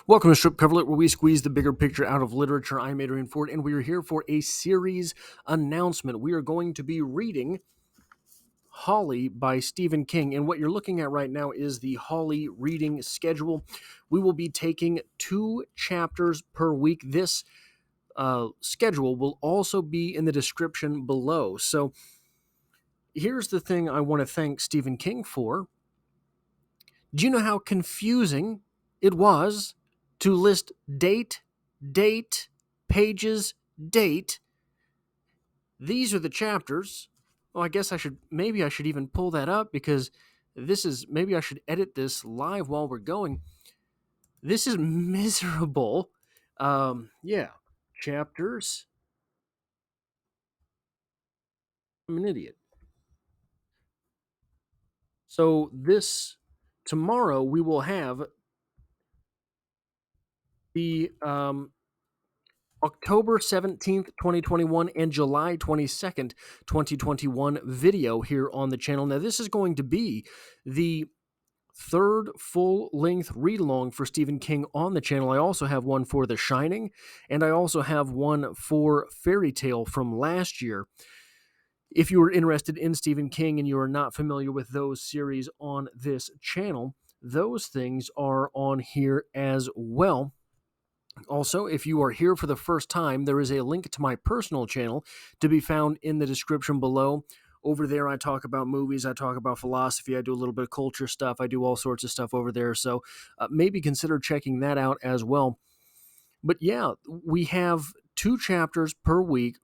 Welcome to Strip Coverlet, where we squeeze the bigger picture out of literature. I'm Adrian Ford, and we are here for a series announcement. We are going to be reading Holly by Stephen King, and what you're looking at right now is the Holly reading schedule. We will be taking 2 chapters per week. This schedule will also be in the description below. So here's the thing I want to thank Stephen King for. Do you know how confusing it was to list date, pages, date? These are the chapters. Well, I guess maybe I should even pull that up because maybe I should edit this live while we're going. This is miserable. Yeah. Chapters. I'm an idiot. So tomorrow we will have the October 17th, 2021 and July 22nd, 2021 video here on the channel. Now, this is going to be the third full-length read-along for Stephen King on the channel. I also have one for The Shining, and I also have one for Fairy Tale from last year. If you are interested in Stephen King and you are not familiar with those series on this channel, those things are on here as well. Also, if you are here for the first time, there is a link to my personal channel to be found in the description below. Over there, I talk about movies, I talk about philosophy, I do a little bit of culture stuff, I do all sorts of stuff over there, so maybe consider checking that out as well. But yeah, we have 2 chapters per week,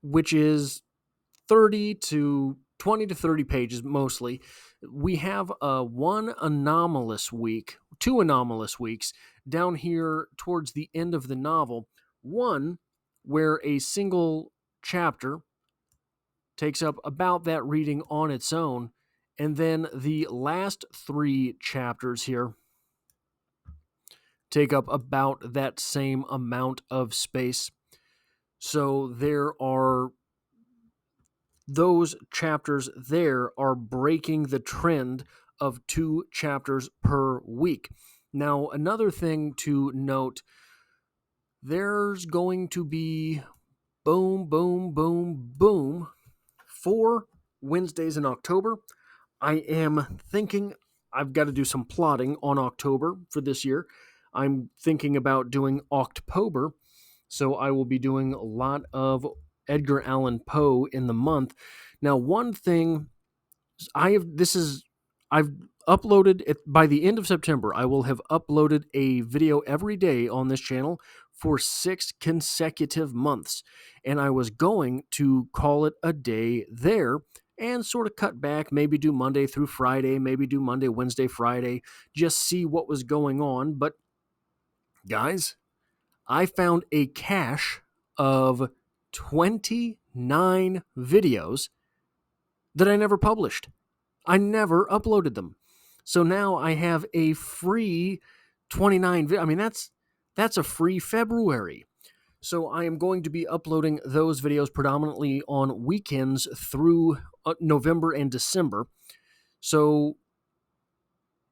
which is 30 to 20 to 30 pages mostly. We have 2 anomalous weeks down here towards the end of the novel. One where a single chapter takes up about that reading on its own, and then the last 3 chapters here take up about that same amount of space. So those chapters there are breaking the trend of 2 chapters per week. Now, another thing to note, there's going to be 4 Wednesdays in October. I am thinking I've got to do some plotting on October for this year. I'm thinking about doing October, so I will be doing a lot of Edgar Allan Poe in the month. Now, one thing I've uploaded it by the end of September. I will have uploaded a video every day on this channel for 6 consecutive months, and I was going to call it a day there and sort of cut back, maybe do Monday through Friday, maybe do Monday, Wednesday, Friday, just see what was going on. But guys, I found a cache of 29 videos that I never published. I never uploaded them. So now I have a free 29. I mean, that's a free February. So I am going to be uploading those videos predominantly on weekends through November and December. So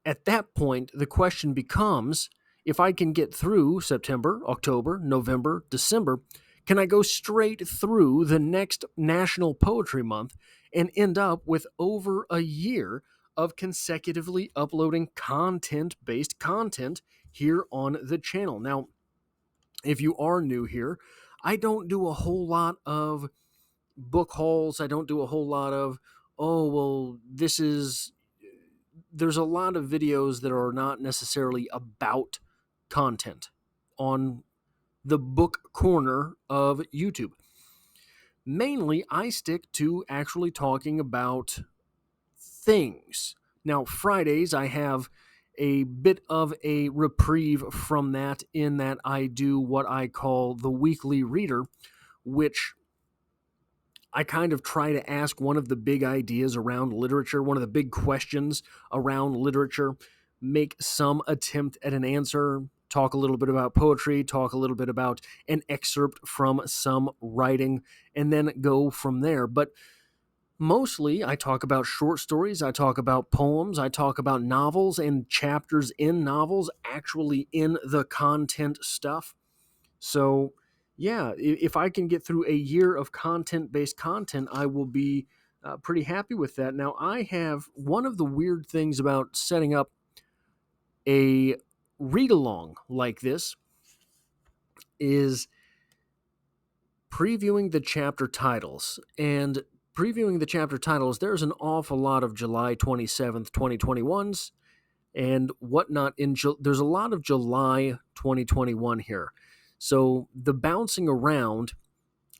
at that point, the question becomes, if I can get through September, October, November, December, can I go straight through the next National Poetry Month and end up with over a year of consecutively uploading content-based content here on the channel? Now, if you are new here, I don't do a whole lot of book hauls. I don't do a whole lot of, there's a lot of videos that are not necessarily about content on the book corner of YouTube. Mainly, I stick to actually talking about things. Now, Fridays, I have a bit of a reprieve from that, in that I do what I call the weekly reader, which I kind of try to ask one of the big ideas around literature, one of the big questions around literature, make some attempt at an answer, talk a little bit about poetry, talk a little bit about an excerpt from some writing, and then go from there. But Mostly, I talk about short stories, I talk about poems, I talk about novels and chapters in novels, actually in the content stuff. So, yeah, if I can get through a year of content-based content, I will be pretty happy with that. Now, I have one of the weird things about setting up a read-along like this is previewing the chapter titles. And previewing the chapter titles, there's an awful lot of July 27th, 2021s and whatnot. There's a lot of July 2021 here. So the bouncing around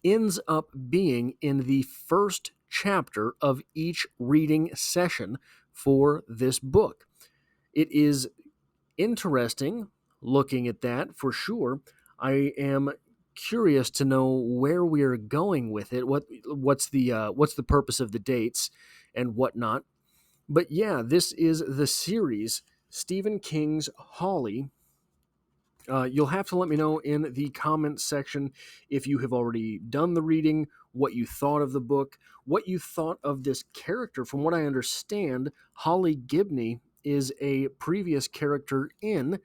ends up being in the first chapter of each reading session for this book. It is interesting looking at that for sure. I am curious to know where we are going with it. What's the purpose of the dates and whatnot. But yeah, this is the series Stephen King's Holly. You'll have to let me know in the comments section if you have already done the reading, what you thought of the book, what you thought of this character. From what I understand, Holly Gibney is a previous character in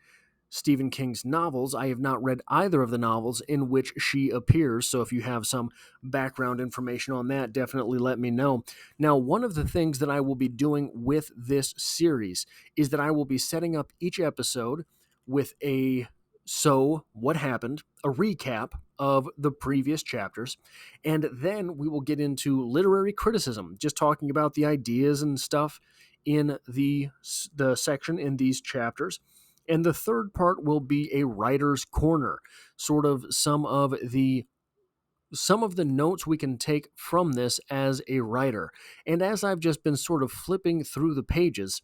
Stephen King's novels. I have not read either of the novels in which she appears, so if you have some background information on that, definitely let me know. Now, one of the things that I will be doing with this series is that I will be setting up each episode with a so what happened, a recap of the previous chapters, and then we will get into literary criticism, just talking about the ideas and stuff in the section in these chapters. And the third part will be a writer's corner, sort of some of the notes we can take from this as a writer. And as I've just been sort of flipping through the pages,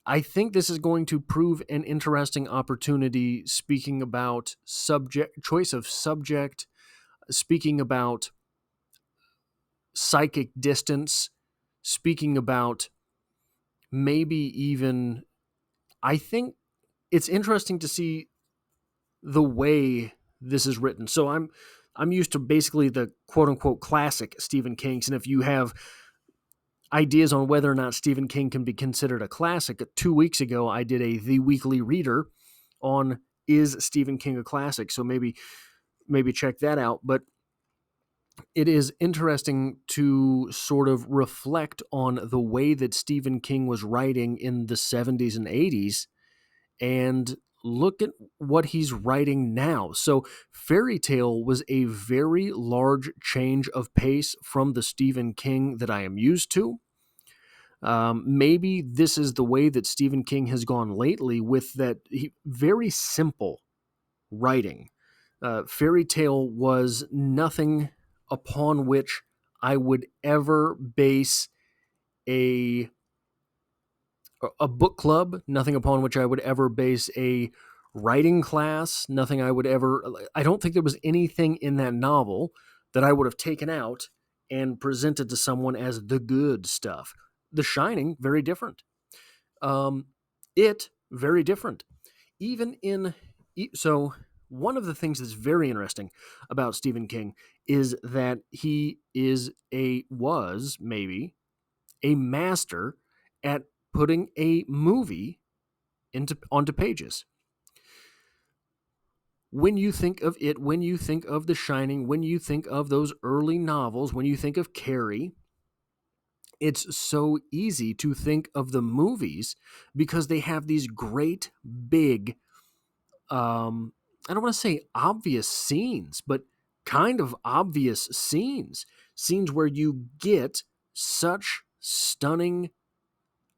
I think this is going to prove an interesting opportunity, speaking about choice of subject, speaking about psychic distance, speaking about maybe even, I think it's interesting to see the way this is written. So I'm used to basically the quote unquote classic Stephen King's, and if you have ideas on whether or not Stephen King can be considered a classic, 2 weeks ago I did a The Weekly Reader on is Stephen King a classic. So maybe check that out. But it is interesting to sort of reflect on the way that Stephen King was writing in the 70s and 80s and look at what he's writing now. So Fairy Tale was a very large change of pace from the Stephen King that I am used to. Maybe this is the way that Stephen King has gone lately with that very simple writing. Fairy Tale was nothing upon which I would ever base a book club, nothing upon which I would ever base a writing class, I don't think there was anything in that novel that I would have taken out and presented to someone as the good stuff. The Shining, very different. It, very different. So one of the things that's very interesting about Stephen King is that he was maybe a master at putting a movie onto pages. When you think of it, when you think of The Shining, when you think of those early novels, when you think of Carrie, it's so easy to think of the movies because they have these great big, I don't want to say obvious scenes, but kind of obvious scenes where you get such stunning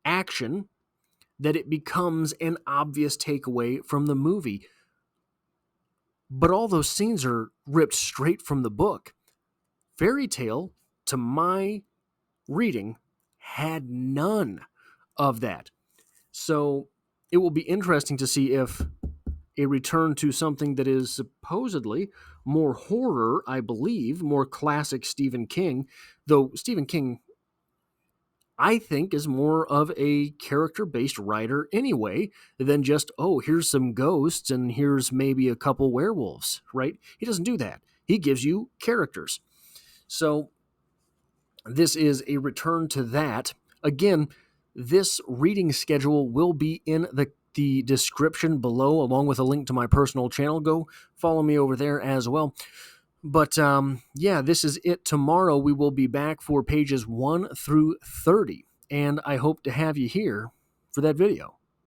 action that it becomes an obvious takeaway from the movie. But all those scenes are ripped straight from the book. Fairy Tale, to my reading, had none of that. So it will be interesting to see if a return to something that is supposedly more horror, I believe, more classic Stephen King, though Stephen King, I think, is more of a character-based writer anyway than just, oh, here's some ghosts and here's maybe a couple werewolves, right? He doesn't do that. He gives you characters. So this is a return to that. Again, this reading schedule will be in the description below, along with a link to my personal channel. Go follow me over there as well. But yeah, this is it. Tomorrow we will be back for pages 1 through 30, and I hope to have you here for that video.